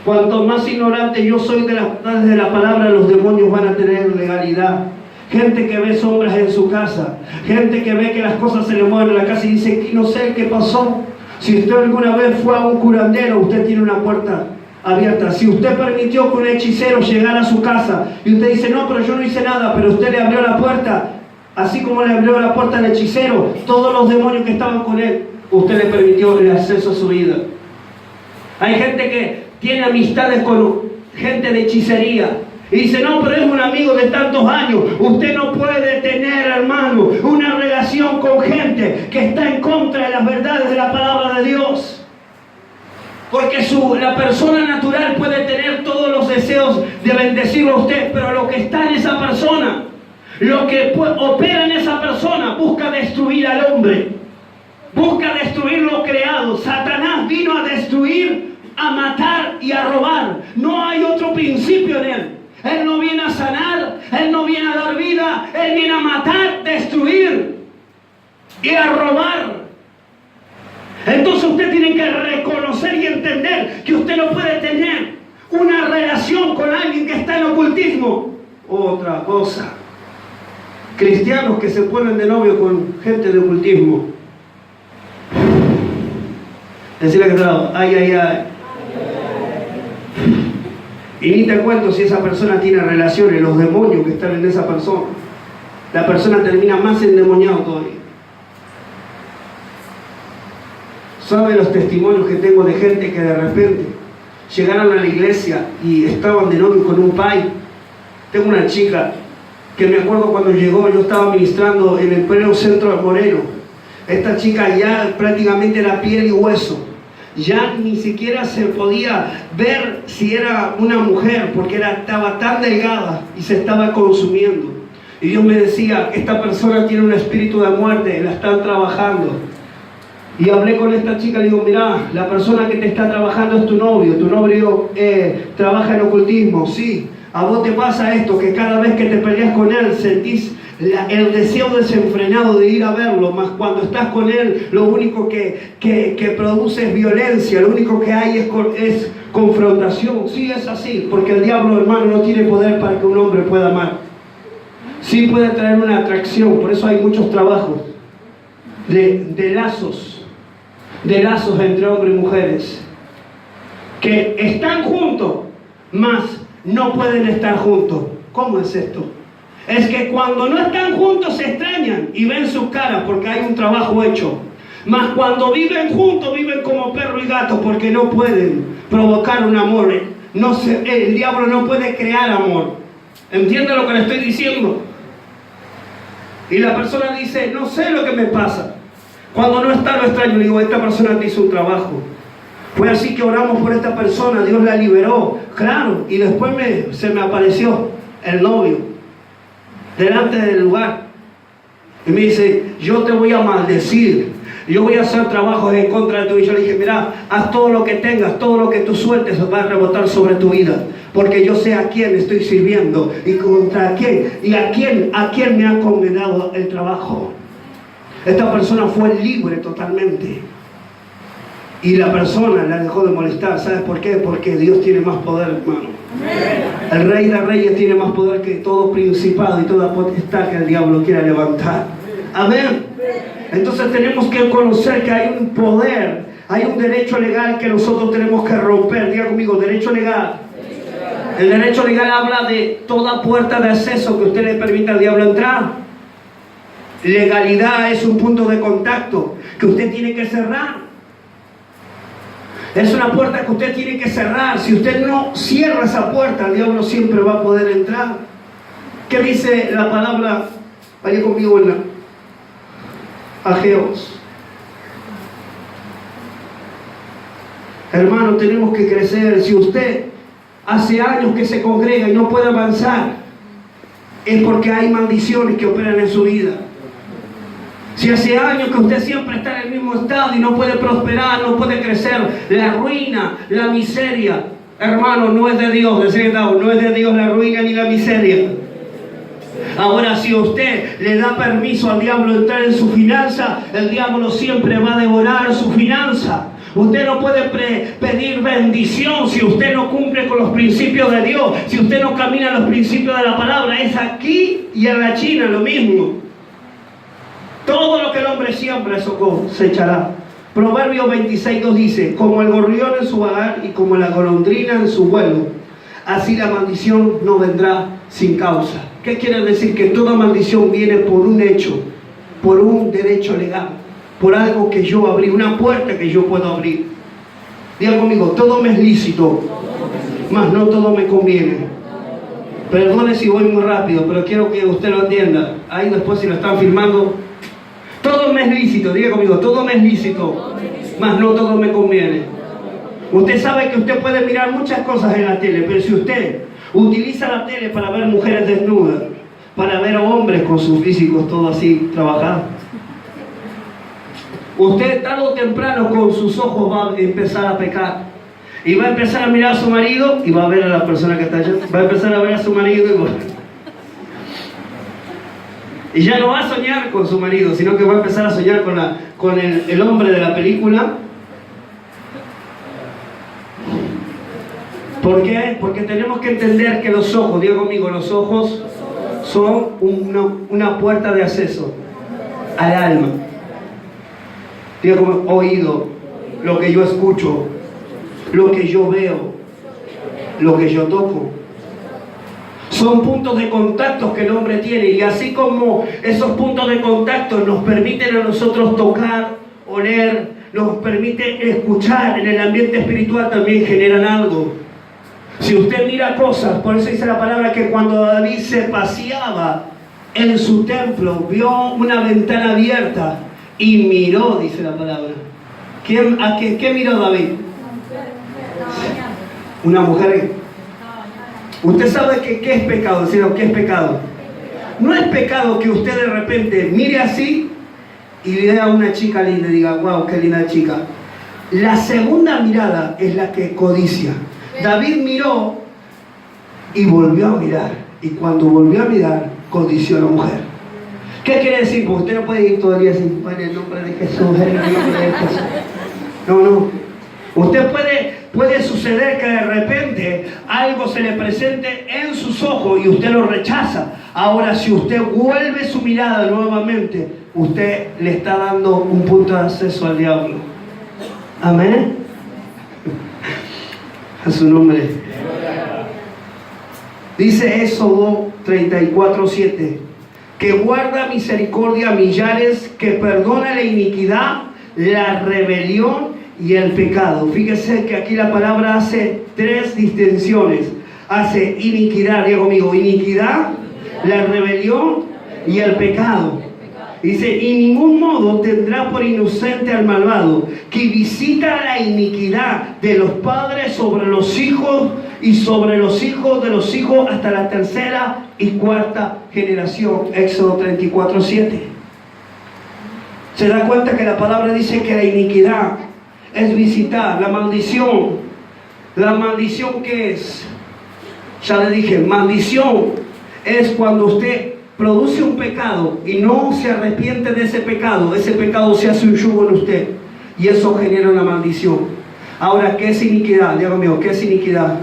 Cuanto más ignorante yo soy de la palabra, los demonios van a tener legalidad. Gente que ve sombras en su casa, gente que ve que las cosas se le mueven en la casa y dice: no sé qué pasó. Si usted alguna vez fue a un curandero, usted tiene una puerta abierta. Si usted permitió que un hechicero llegara a su casa y usted dice: no, pero yo no hice nada, pero usted le abrió la puerta, así como le abrió la puerta al hechicero, todos los demonios que estaban con él, usted le permitió el acceso a su vida. Hay gente que tiene amistades con gente de hechicería y dice: no, pero es un amigo de tantos años. Usted no puede tener, hermano, una relación con gente que está en contra de las verdades de la palabra de Dios. Porque la persona natural puede tener todos los deseos de bendecirlo a usted, pero lo que está en esa persona, lo que opera en esa persona, busca destruir al hombre, busca destruir lo creado. Satanás vino a destruir, a matar y a robar. No hay otro principio en él. Él no viene a sanar, él no viene a dar vida, él viene a matar, destruir y a robar. Entonces usted tiene que reconocer y entender que usted no puede tener una relación con alguien que está en ocultismo. Otra cosa, cristianos que se ponen de novio con gente de ocultismo. Decirle que está, ay, ay, ay. Y ni te cuento si esa persona tiene relaciones, los demonios que están en esa persona. La persona termina más endemoniado todavía. ¿Sabe los testimonios que tengo de gente que de repente llegaron a la iglesia y estaban de novio con un pai? Tengo una chica que me acuerdo cuando llegó, yo estaba ministrando en el pleno centro de Moreno. Esta chica ya prácticamente era piel y hueso. Ya ni siquiera se podía ver si era una mujer, porque estaba tan delgada y se estaba consumiendo. Y Dios me decía, esta persona tiene un espíritu de muerte, la están trabajando. Y hablé con esta chica, le digo, mira, la persona que te está trabajando es tu novio trabaja en ocultismo, sí. A vos te pasa esto, que cada vez que te peleas con él sentís el deseo desenfrenado de ir a verlo, más cuando estás con él lo único que produce es violencia, lo único que hay es confrontación. Sí, es así, porque el diablo, hermano, no tiene poder para que un hombre pueda amar. Sí puede traer una atracción, por eso hay muchos trabajos de lazos entre hombres y mujeres que están juntos, mas no pueden estar juntos. ¿Cómo es esto? Es que cuando no están juntos se extrañan y ven sus caras porque hay un trabajo hecho. Mas cuando viven juntos, viven como perro y gato porque no pueden provocar un amor. El diablo no puede crear amor. ¿Entiende lo que le estoy diciendo? Y la persona dice, no sé lo que me pasa. Cuando no está lo extraño, le digo, esta persona te hizo un trabajo. Fue así que oramos por esta persona, Dios la liberó, claro, y después se me apareció el novio delante del lugar y me dice, yo te voy a maldecir, yo voy a hacer trabajos en contra de tu vida. Y yo le dije, mira, haz todo lo que tengas, todo lo que tú sueltes va a rebotar sobre tu vida, porque yo sé a quién estoy sirviendo y contra quién, y a quién me ha condenado el trabajo. Esta persona fue libre totalmente. Y la persona la dejó de molestar. ¿Sabes por qué? Porque Dios tiene más poder, hermano. El Rey de Reyes tiene más poder que todo principado y toda potestad que el diablo quiera levantar. Amén. Entonces tenemos que conocer que hay un poder, hay un derecho legal que nosotros tenemos que romper. Diga conmigo, derecho legal. El derecho legal habla de toda puerta de acceso que usted le permita al diablo entrar. Legalidad es un punto de contacto que usted tiene que cerrar. Es una puerta que usted tiene que cerrar. Si usted no cierra esa puerta, el diablo siempre va a poder entrar. ¿Qué dice la palabra? Vaya conmigo en Ageos. Hermano, tenemos que crecer. Si usted hace años que se congrega y no puede avanzar, es porque hay maldiciones que operan en su vida. Si hace años que usted siempre está en el mismo estado y no puede prosperar, no puede crecer, la ruina, la miseria, hermano, no es de Dios, no es de Dios la ruina ni la miseria. Ahora, si usted le da permiso al diablo entrar en su finanza, el diablo siempre va a devorar su finanza. Usted no puede pedir bendición si usted no cumple con los principios de Dios, si usted no camina en los principios de la palabra. Es aquí y en la China lo mismo. Todo lo que el hombre siembra, eso cosechará. Proverbios 26:2 dice, como el gorrión en su vagar y como la golondrina en su vuelo, así la maldición no vendrá sin causa. ¿Qué quiere decir? Que toda maldición viene por un hecho, por un derecho legal, por algo que yo abrí, una puerta que yo puedo abrir. Diga conmigo, todo me es lícito, mas no todo me conviene. Perdone si voy muy rápido, pero quiero que usted lo entienda. Ahí después si lo están filmando, todo me es lícito, diga conmigo, todo me es lícito, mas no todo me conviene. Usted sabe que usted puede mirar muchas cosas en la tele, pero si usted utiliza la tele para ver mujeres desnudas, para ver hombres con sus físicos todo así trabajados, usted tarde o temprano con sus ojos va a empezar a pecar. Y va a empezar a mirar a su marido y va a ver a la persona que está allá. Va a empezar a ver a su marido y ya no va a soñar con su marido, sino que va a empezar a soñar con el hombre de la película. ¿Por qué? Porque tenemos que entender que los ojos, diga conmigo, los ojos son una puerta de acceso al alma. Diga como oído, lo que yo escucho, lo que yo veo, lo que yo toco. Son puntos de contacto que el hombre tiene, y así como esos puntos de contacto nos permiten a nosotros tocar, oler, nos permite escuchar en el ambiente espiritual, también generan algo. Si usted mira cosas, por eso dice la palabra que cuando David se paseaba en su templo, vio una ventana abierta y miró, dice la palabra. ¿Qué miró David? Una mujer. Usted sabe que ¿qué es pecado? ¿Qué es pecado? No es pecado que usted de repente mire así y vea a una chica linda y diga, wow, qué linda chica. La segunda mirada es la que codicia. David miró y volvió a mirar. Y cuando volvió a mirar, codició a la mujer. ¿Qué quiere decir? Porque usted no puede ir todo el día sin en el nombre de Jesús, en el nombre de Jesús. No. Usted puede suceder que de repente algo se le presente en sus ojos y usted lo rechaza. Ahora, si usted vuelve su mirada nuevamente, usted le está dando un punto de acceso al diablo. Amén. A su nombre. Dice Éxodo 34:7, que guarda misericordia a millares, que perdona la iniquidad, la rebelión y el pecado. Fíjese que aquí la palabra hace tres distinciones. Hace iniquidad, diga conmigo, iniquidad, la rebelión y el pecado. Dice, y ningún modo tendrá por inocente al malvado, que visita la iniquidad de los padres sobre los hijos y sobre los hijos de los hijos hasta la tercera y cuarta generación. Éxodo 34:7. Se da cuenta que la palabra dice que la iniquidad es visitar, la maldición. ¿La maldición qué es? Ya le dije, maldición es cuando usted produce un pecado y no se arrepiente de ese pecado se hace un yugo en usted y eso genera una maldición. Ahora, ¿qué es iniquidad? Diga conmigo, ¿qué es iniquidad?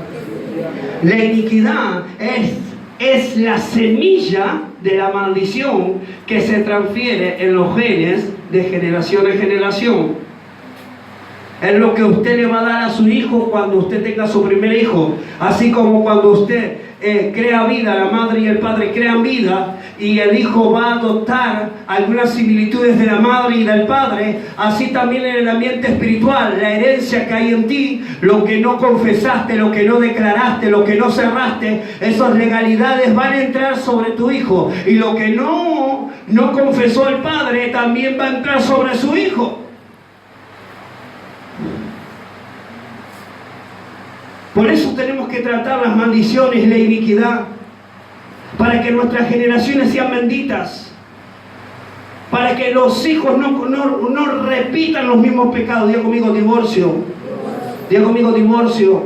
La iniquidad es la semilla de la maldición que se transfiere en los genes de generación en generación. Es lo que usted le va a dar a su hijo cuando usted tenga su primer hijo. Así como cuando usted crea vida, la madre y el padre crean vida, y el hijo va a adoptar algunas similitudes de la madre y del padre, así también en el ambiente espiritual, la herencia que hay en ti, lo que no confesaste, lo que no declaraste, lo que no cerraste, esas legalidades van a entrar sobre tu hijo, y lo que no confesó el padre también va a entrar sobre su hijo. Por eso tenemos que tratar las maldiciones y la iniquidad, para que nuestras generaciones sean benditas, para que los hijos no repitan los mismos pecados. Diga conmigo divorcio. Diga conmigo divorcio.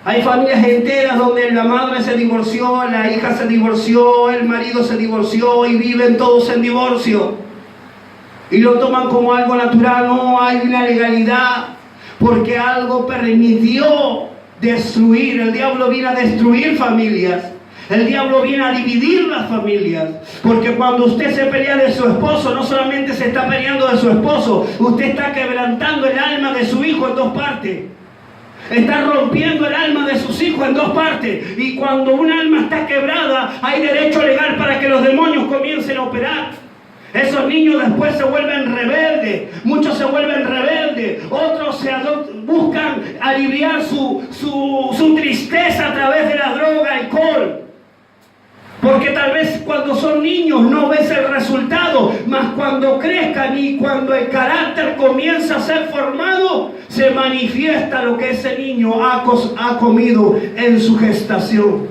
Hay familias enteras donde la madre se divorció, la hija se divorció, el marido se divorció y viven todos en divorcio. Y lo toman como algo natural. No hay una legalidad, porque algo permitió destruir. El diablo viene a destruir familias. El diablo viene a dividir las familias. Porque cuando usted se pelea de su esposo, no solamente se está peleando de su esposo, usted está quebrantando el alma de su hijo en dos partes. Está rompiendo el alma de sus hijos en dos partes. Y cuando un alma está quebrada, hay derecho legal para que los demonios comiencen a operar. Esos niños después se vuelven rebeldes. Muchos se vuelven rebeldes. Otros buscan aliviar su tristeza a través de la droga, alcohol. Porque tal vez cuando son niños no ves el resultado, mas cuando crezcan y cuando el carácter comienza a ser formado, se manifiesta lo que ese niño ha comido en su gestación.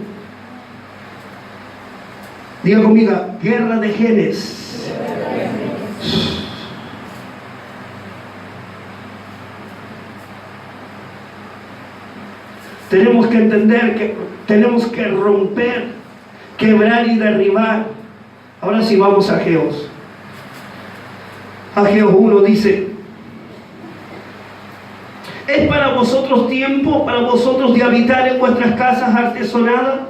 Diga conmigo, guerra de genes. Tenemos que entender que tenemos que romper, quebrar y derribar. Ahora sí vamos a Ageo. Ageo 1 dice: ¿es para vosotros tiempo, para vosotros de habitar en vuestras casas artesonadas?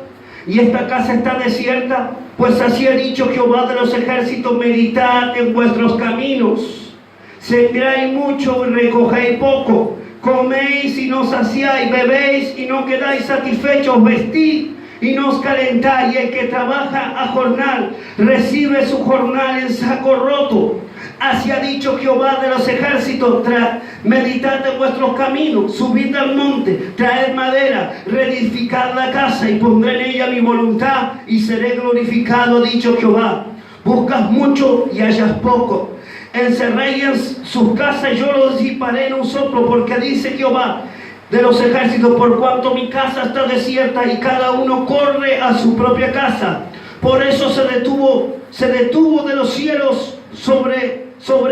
Y esta casa está desierta. Pues así ha dicho Jehová de los ejércitos: meditad en vuestros caminos. Sembráis mucho y recogéis poco. Coméis y no saciáis, bebéis y no quedáis satisfechos, vestid y no os calentáis. Y el que trabaja a jornal recibe su jornal en saco roto. Así ha dicho Jehová de los ejércitos: meditad en vuestros caminos, subid al monte, traed madera, reedificad la casa y pondré en ella mi voluntad y seré glorificado, ha dicho Jehová. Buscas mucho y hallas poco. encerré en sus casas y yo los disiparé en un soplo, porque dice Jehová de los ejércitos, por cuanto mi casa está desierta y cada uno corre a su propia casa. Por eso se detuvo de los cielos sobre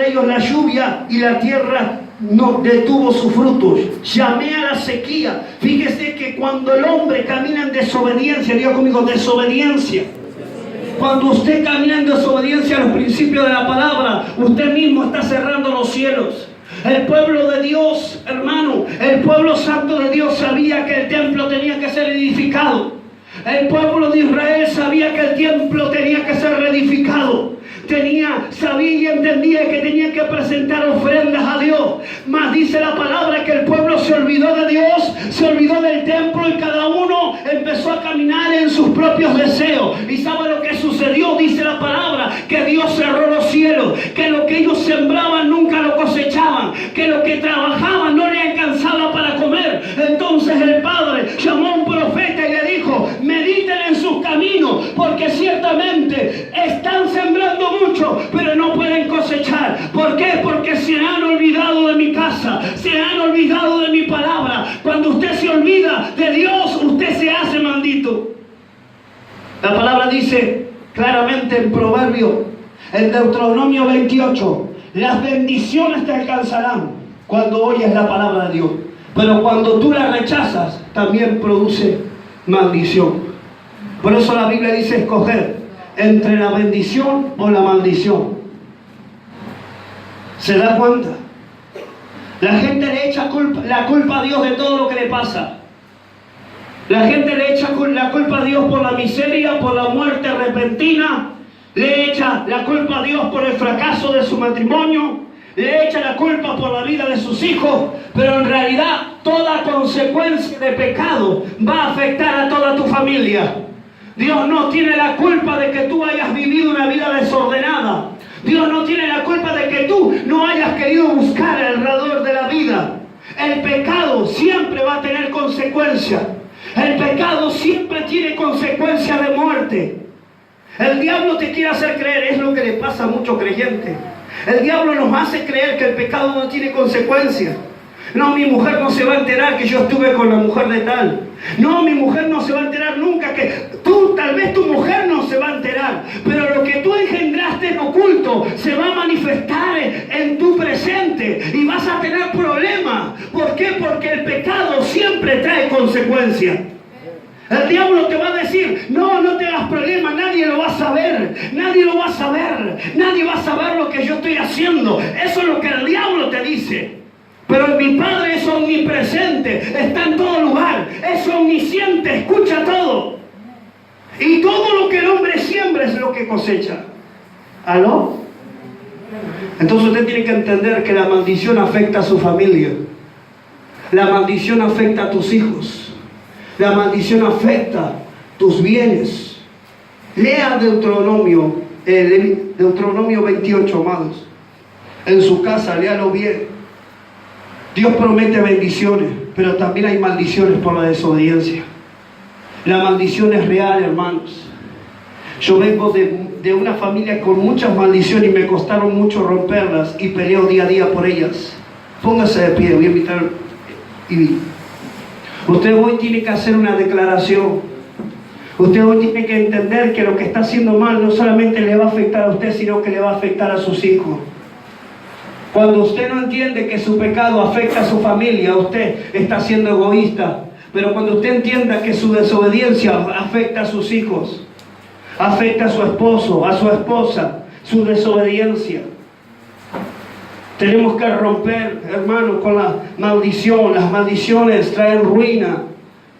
ellos la lluvia, y la tierra no detuvo sus frutos. Llamé a la sequía. Fíjese que cuando el hombre camina en desobediencia, diga conmigo, desobediencia. Cuando usted camina en desobediencia a los principios de la palabra, usted mismo está cerrando los cielos. El pueblo de Dios, hermano, el pueblo santo de Dios sabía que el templo tenía que ser edificado. El pueblo de Israel sabía que el templo tenía que ser reedificado. Sabía y entendía que tenía que presentar ofrendas a Dios. Mas dice la palabra que el pueblo se olvidó de Dios, se olvidó del templo, y cada uno empezó a caminar en sus propios deseos. ¿Y sabe lo que sucedió? Dice la palabra que Dios cerró los cielos, que lo que ellos sembraban nunca lo cosechaban, que lo que trabajaban no le alcanzaba para comer. Entonces el Padre llamó a un profeta y le dijo: mediten en sus caminos, porque ciertamente están sembrando mucho, pero no pueden cosechar. ¿Por qué? Porque se han olvidado de mi casa, se han olvidado de mi palabra. Cuando usted se olvida de Dios, usted se hace maldito. La palabra dice claramente en Proverbio, en Deuteronomio 28, las bendiciones te alcanzarán cuando oyes la palabra de Dios, pero cuando tú la rechazas, también produce maldición. Por eso la Biblia dice escoger entre la bendición o la maldición. ¿Se da cuenta? La gente le echa la culpa a Dios de todo lo que le pasa. La gente le echa la culpa a Dios por la miseria, por la muerte repentina. Le echa la culpa a Dios por el fracaso de su matrimonio. Le echa la culpa por la vida de sus hijos. Pero en realidad toda consecuencia de pecado va a afectar a toda tu familia. Dios no tiene la culpa de que tú hayas vivido una vida desordenada. Dios no tiene la culpa de que tú no hayas querido buscar alrededor de la vida. El pecado siempre va a tener consecuencias. El pecado siempre tiene consecuencias de muerte. El diablo te quiere hacer creer, es lo que le pasa a muchos creyentes. El diablo nos hace creer que el pecado no tiene consecuencias. No, mi mujer no se va a enterar que yo estuve con la mujer de tal. No, mi mujer no se va a enterar nunca que tú, tal vez tu mujer no se va a enterar. Pero lo que tú engendraste en oculto se va a manifestar en tu presente y vas a tener problemas. ¿Por qué? Porque el pecado siempre trae consecuencias. El diablo te va a decir: no te hagas problema, nadie lo va a saber, nadie lo va a saber, nadie va a saber lo que yo estoy haciendo. Eso es lo que el diablo te dice. Pero mi Padre es omnipresente, está en todo lugar, es omnisciente, escucha todo. Y todo lo que el hombre siembra es lo que cosecha. ¿Aló? Entonces usted tiene que entender que la maldición afecta a su familia. La maldición afecta a tus hijos. La maldición afecta tus bienes. Lea Deuteronomio 28, amados. En su casa, léalo bien. Dios promete bendiciones, pero también hay maldiciones por la desobediencia. La maldición es real, hermanos. Yo vengo de una familia con muchas maldiciones y me costaron mucho romperlas, y peleo día a día por ellas. Póngase de pie, voy a invitar a Ivy. Usted hoy tiene que hacer una declaración. Usted hoy tiene que entender que lo que está haciendo mal no solamente le va a afectar a usted, sino que le va a afectar a sus hijos. Cuando usted no entiende que su pecado afecta a su familia, usted está siendo egoísta. Pero cuando usted entienda que su desobediencia afecta a sus hijos, afecta a su esposo, a su esposa, su desobediencia. Tenemos que romper, hermano, con la maldición. Las maldiciones traen ruina,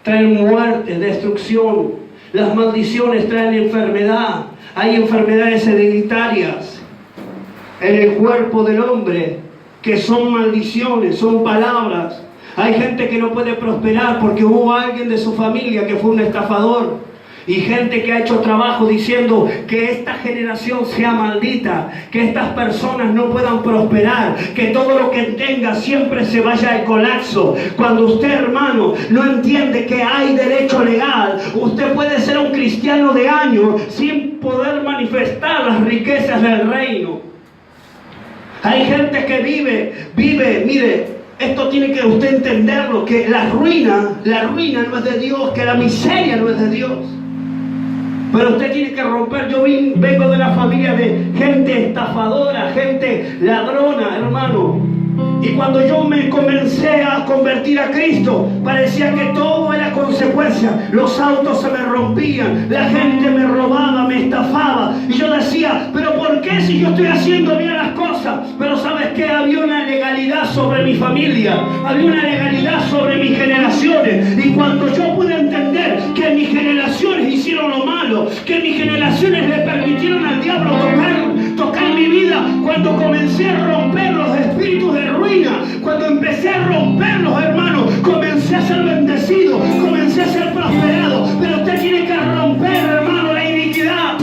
traen muerte, destrucción. Las maldiciones traen enfermedad. Hay enfermedades hereditarias en el cuerpo del hombre que son maldiciones, son palabras. Hay gente que no puede prosperar porque hubo alguien de su familia que fue un estafador, y gente que ha hecho trabajo diciendo que esta generación sea maldita, que estas personas no puedan prosperar, que todo lo que tenga siempre se vaya al colapso. Cuando usted, hermano, no entiende que hay derecho legal, usted puede ser un cristiano de años sin poder manifestar las riquezas del reino. Hay gente que vive, mire, esto tiene que usted entenderlo, que la ruina no es de Dios, que la miseria no es de Dios. Pero usted tiene que romper. Yo vengo de la familia de gente estafadora, gente ladrona, hermano. Y cuando yo me comencé a convertir a Cristo, parecía que todo era consecuencia. Los autos se me rompían, la gente me robaba, me estafaba. Y yo decía, ¿pero por qué si yo estoy haciendo bien las cosas? Pero ¿sabes qué? Había una legalidad sobre mi familia, había una legalidad sobre mis generaciones. Y cuando yo pude entender que mis generaciones hicieron lo malo, que mis generaciones le permitieron al diablo tocar mi vida, cuando comencé a romper los espíritus de ruina, cuando empecé a romperlos, hermanos, comencé a ser bendecido, comencé a ser prosperado. Pero usted tiene que romper, hermano, la iniquidad.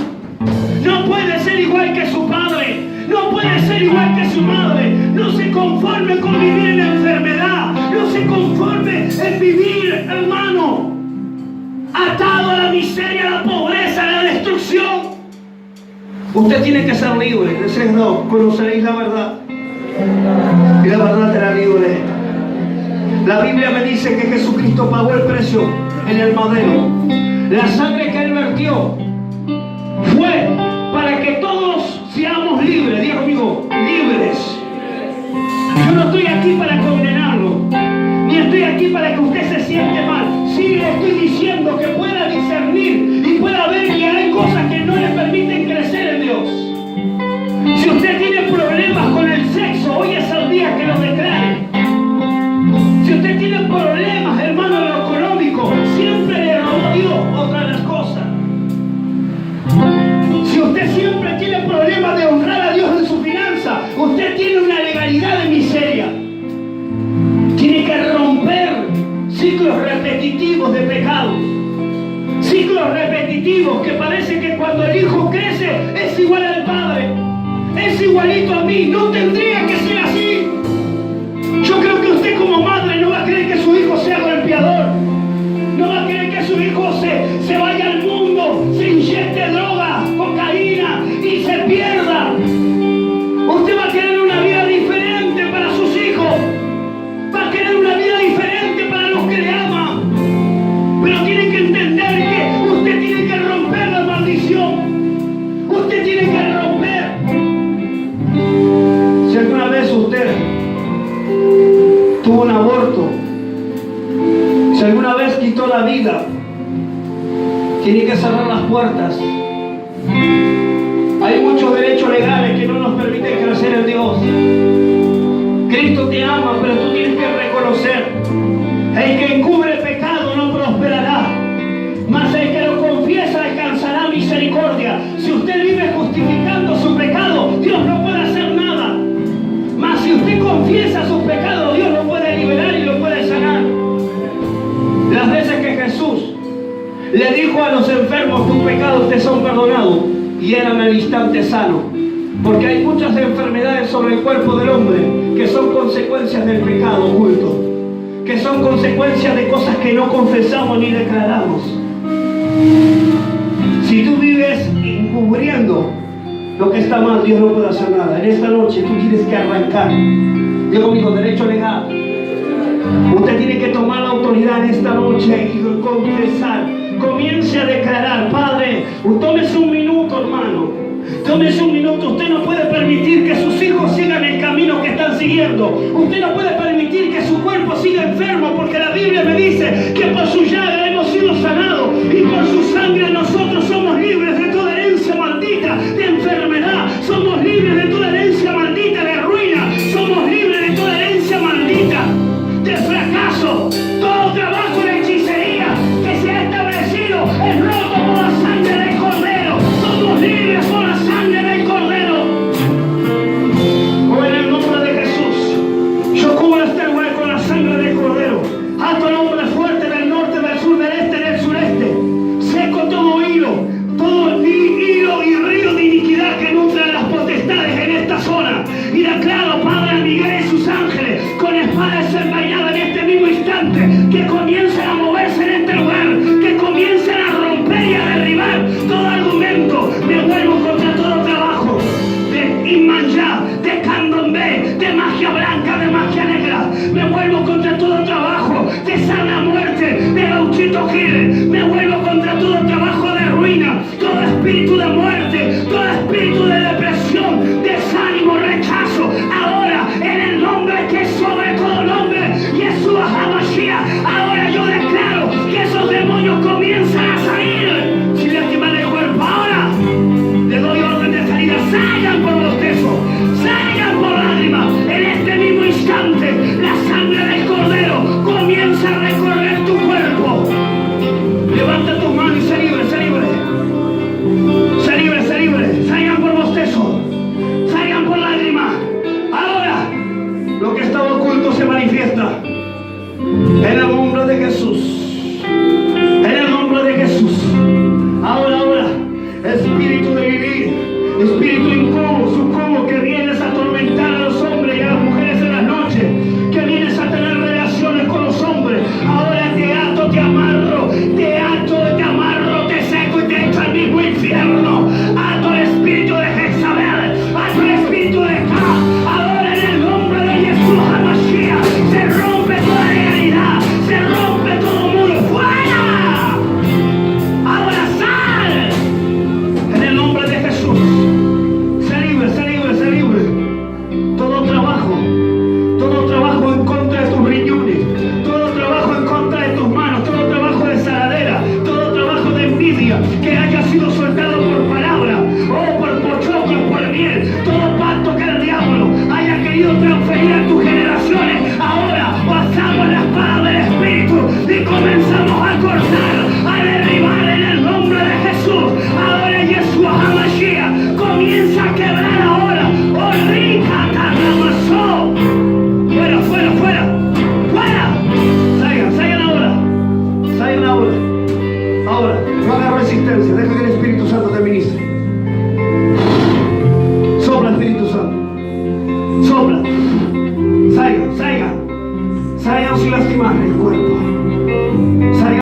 No puede ser igual que su padre, no puede ser igual que su madre. No se conforme con vivir en la enfermedad, no se conforme en vivir, hermano, atado a la miseria, a la pobreza, a la destrucción. Usted tiene que ser libre. Dice, no, conoceréis la verdad y la verdad te hará libre. La Biblia me dice que Jesucristo pagó el precio en el madero. La sangre que Él vertió fue para que todos seamos libres. Diga conmigo, libres. Yo no estoy aquí para condenarlo, ni estoy aquí para que usted se siente mal. Sí, le estoy diciendo que pueda discernir y pueda ver que hay cosas que no le permiten crecer en Dios. Si usted tiene problemas con el sexo, hoy es el día que lo declare. Si usted tiene problemas, hermano, en lo económico, siempre le robó a Dios otra de las cosas. Si usted siempre tiene problemas de honrar a Dios en su finanza, usted tiene una legalidad de miseria. Tiene que romper ciclos repetitivos de pecado. Ciclos repetitivos que parece que cuando el hijo crece es igual al padre, es igualito a mí. No tendría que ser así. Yo creo que usted como madre no va a querer que su hijo sea golpeador, no va a querer que su hijo se vaya al mundo, se inyecte droga, cocaína y se pierda. Usted va a querer una vida diferente para sus hijos, va a querer una vida diferente para los que le aman. Pero tiene que entender que usted tiene que romper la maldición. Usted tiene que romper. Si alguna vez usted tuvo un aborto, si alguna vez quitó la vida, tiene que cerrar las puertas. Hay muchos derechos legales que no nos permiten crecer en Dios. Cristo te ama, pero tú tienes que reconocer: el que encubre el pecado no prosperará, mas el que lo confiesa alcanzará misericordia. Si usted vive justificando su pecado, Dios no puede hacer nada. Mas si usted confiesa sus pecados, Dios lo puede liberar y lo puede sanar. Las veces que Jesús le dijo a los enfermos: tus pecados te son perdonados, y eran al instante sanos. Porque hay muchas enfermedades sobre el cuerpo del hombre que son consecuencias del pecado oculto, que son consecuencias de cosas que no confesamos ni declaramos. Si tú vives encubriendo lo que está mal, Dios no puede hacer nada. En esta noche tú tienes que arrancar. Yo conmigo, derecho legal. Usted tiene que tomar la autoridad en esta noche y confesar. Comience a declarar: Padre, tómese un minuto, hermano. Tómese un minuto. Usted no puede permitir que sus hijos sigan el camino que están siguiendo. Usted no puede permitir que su cuerpo siga enfermo, porque la Biblia me dice que por su llaga hemos sido sanados y por su sangre nosotros somos libres de toda herencia maldita de enfermedad. Somos libres de toda herencia maldita de ruina. Somos libres de toda herencia maldita de fracaso. Todo trabajo de hechicería que se ha establecido es roto por la sangre del Cordero. Somos libres por la sangre del Cordero. Oh, en el nombre de Jesús, yo cubro este lugar con la sangre del Cordero. Ato al hombre fuerte del norte, del sur, del este, del sureste. Seco todo espíritu hostil, me vuelvo contra todo trabajo de ruina, todo espíritu de muerte, todo espíritu de depresión, desánimo, rechazo. Ahora, en el nombre que es sobre todo nombre, Yeshua HaMashiach, ahora yo declaro que esos demonios comienzan a salir sin lastimar el cuerpo. Ahora le doy orden de salida. Salgan por bostezo, salgan por lágrimas. En este mismo instante, la sangre del Cordero comienza a recorrer tu cuerpo. Levanta tus manos y sé libre, sé libre. Sé libre, sé libre. Salgan por bostezo, salgan por lágrimas. Ahora, lo que estaba oculto se manifiesta. En el nombre de Jesús. En el nombre de Jesús. Ahora, espíritu de vivir, espíritu incubo, sucubo, que vienes a atormentar a los hombres y a las mujeres en las noches, que vienes a tener relaciones con los hombres. Ahora te ato, te amarro, te seco y te echo al mismo infierno. Ato el espíritu de Jezabel, ato el espíritu de Ca. Ahora en el nombre de Yeshua HaMashiach se rompe toda legalidad, se rompe todo muro. ¡Fuera! Ahora sal. En el nombre de Jesús. Sé libre, sé libre, sé libre. Todo trabajo en contra de tus riñones, todo trabajo en contra de tus manos, todo trabajo de saladera, todo trabajo de envidia que haya sido soltado por palabra o por pochoclos, por miel, todo pacto que el diablo haya querido transferir a tus generaciones, ahora pasamos la espada del Espíritu y comenzamos a cortar, a derribar en el nombre de Jesús. Ahora Yeshua HaMashiach comienza a quebrar ahora. ¡Oh, rica carramasó! ¡Fuera, fuera, fuera! ¡Fuera! Salgan ahora. Salgan ahora. Ahora, no hagas resistencia. Deja que el Espíritu Santo te ministre. Sopla, Espíritu Santo. Sopla. Salgan sin lastimar el cuerpo. Salgan.